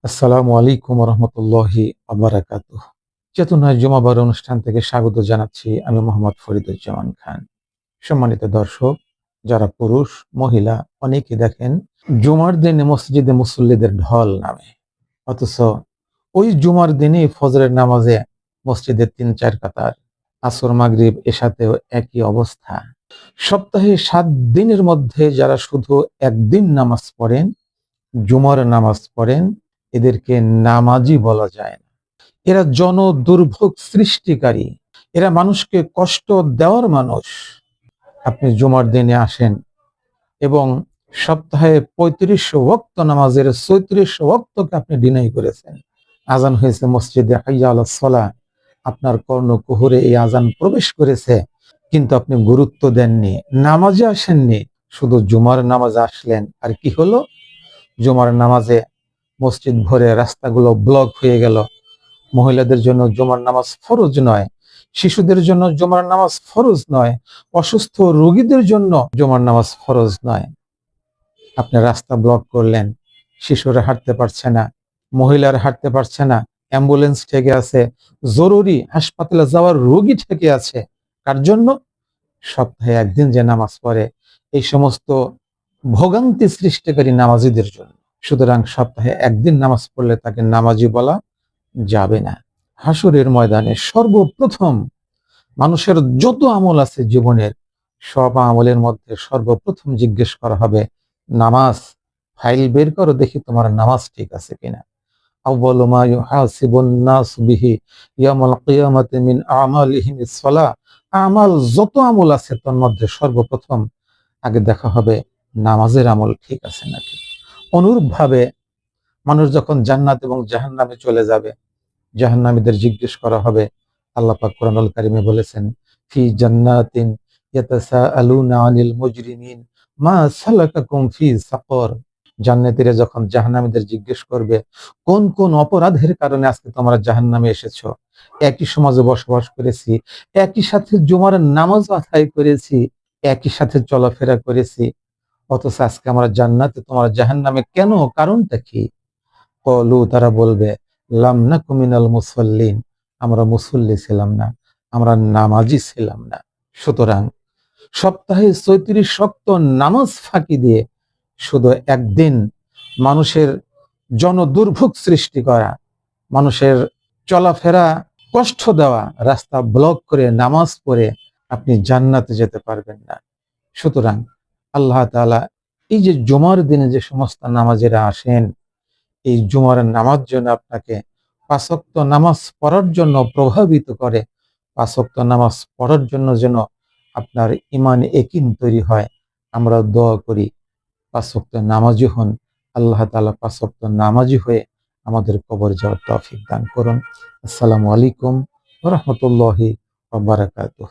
আসসালামু আলাইকুম রহমতুল্লাহি আবরাকাতুহ। চেতনা জুমাবার অনুষ্ঠান থেকে স্বাগত জানাচ্ছি আমি মোহাম্মদ ফরিদুজ্জামান খান। সম্মানিত দর্শক, যারা পুরুষ মহিলা অনেকে দেখেন জুমার দিনে মসজিদে মুসল্লিদের ঢল নামে, অথচ ওই জুমার দিনে ফজরের নামাজে মসজিদের ৩-৪ কাতার, আসর মাগরিব এশাতেও একই অবস্থা। সপ্তাহে ৭ দিনের মধ্যে যারা শুধু একদিন নামাজ পড়েন, জুমার নামাজ পড়েন, এদেরকে নামাজি বলা যায় না। এরা জন দুর্ভোগ সৃষ্টিকারী, এরা মানুষকে কষ্ট দেওয়ার মানুষ। আপনি জুমার দিনে আসেন এবং সপ্তাহে ৩৫ ওয়াক্ত নামাজের ৩৬ ওয়াক্তকে আপনি ডিনাই করেছেন। আজান হয়েছে মসজিদে, হাইয়া আলাস সালাহ, আপনার কর্ণকুহরে এই আজান প্রবেশ করেছে, কিন্তু আপনি গুরুত্ব দেননি, নামাজে আসেননি। শুধু জুমার নামাজে আসলেন, আর কি হলো? জুমার নামাজে মসজিদ ভরে রাস্তাগুলো ব্লক হয়ে গেল। মহিলাদের জন্য জুমার নামাজ ফরজ নয়, শিশুদের জন্য জুমার নামাজ ফরজ নয়, অসুস্থ রোগীদের জন্য জুমার নামাজ ফরজ নয়। আপনি রাস্তা ব্লক করলেন, শিশুরা হাঁটতে পারছে না, মহিলারা হাঁটতে পারছে না, অ্যাম্বুলেন্স ঠেকে আছে, জরুরি হাসপাতালে যাওয়ার রোগী ঠেকে আছে। কার জন্য? সপ্তাহে একদিন যে নামাজ পড়ে এই সমস্ত ভোগান্তি সৃষ্টিকারী নামাজিদের জন্য। সুতরাং সপ্তাহে একদিন নামাজ পড়লে তাকে নামাজি বলা যাবে না। হাসরের ময়দানে সর্বপ্রথম মানুষের যত আমল আছে জীবনের, সব আমলের মধ্যে সর্বপ্রথম জিজ্ঞেস করা হবে নামাজ। ফাইল বের করো, দেখি তোমার নামাজ ঠিক আছে কিনা। আউয়ালু মা ইউহাসিবুন নাস বিহি ইয়াউমাল কিয়ামাতি মিন আমালিহিম ইস-সালাহ। আমাল যত আমল আছে তার মধ্যে সর্বপ্রথম আগে দেখা হবে নামাজের আমল ঠিক আছে নাকি। অনুরূপভাবে মানুষ যখন জান্নাত এবং জাহান্নামে চলে যাবে, জাহান্নামীদের জিজ্ঞেস করা হবে, আল্লাহ পাক কোরআনুল কারিমে বলেছেন, ফি জান্নাতিন ইয়াতাসাআলুনা আনিল মুজরিমিন মা সালাকাকুম ফি সাকর। জান্নাতীরা যখন জাহান্নামীদের জিজ্ঞেস করবে, কোন কোন অপরাধের কারণে আজকে তোমরা জাহান্নামে এসেছো? একই সমাজে বসবাস করেছি, একই সাথে জুমার নামাজ আদায় করেছি, একই সাথে চলাফেরা করেছি, অথচ আজকে আমরা জান্নাতে, তোমরা জাহান্নামে কেন? কারণটা কি? কলু, তারা বলবে, লাম নাকু মিনাল মুসাল্লিন, আমরা মুসল্লি ছিলাম না, আমরা নামাজি ছিলাম না। সুতরাং সপ্তাহে ৩৬ ওয়াক্ত নামাজ ফাঁকি দিয়ে শুধু একদিন মানুষের জনদুর্ভোগ সৃষ্টি করা, মানুষের চলাফেরা কষ্ট দেওয়া, রাস্তা ব্লক করে নামাজ পড়ে আপনি জান্নাতে যেতে পারবেন না। সুতরাং আল্লাহ তাআলা এই যে জুমার দিনে যে সমস্ত নামাজেরা আসেন, এই জুমার নামাজ যেন আপনাকে ৫ ওয়াক্ত নামাজ পড়ার জন্য প্রভাবিত করে, ৫ ওয়াক্ত নামাজ পড়ার জন্য যেন আপনার ঈমান ইয়াকিন তৈরি হয়। আমরা দোয়া করি ৫ ওয়াক্ত নামাজি হন, আল্লাহ তাআলা ৫ ওয়াক্ত নামাজি হয়ে আমাদের কবর যাওয়ার তৌফিক দান করুন। আসসালামু আলাইকুম ওয়া রাহমাতুল্লাহি ওয়া বারাকাতুহু।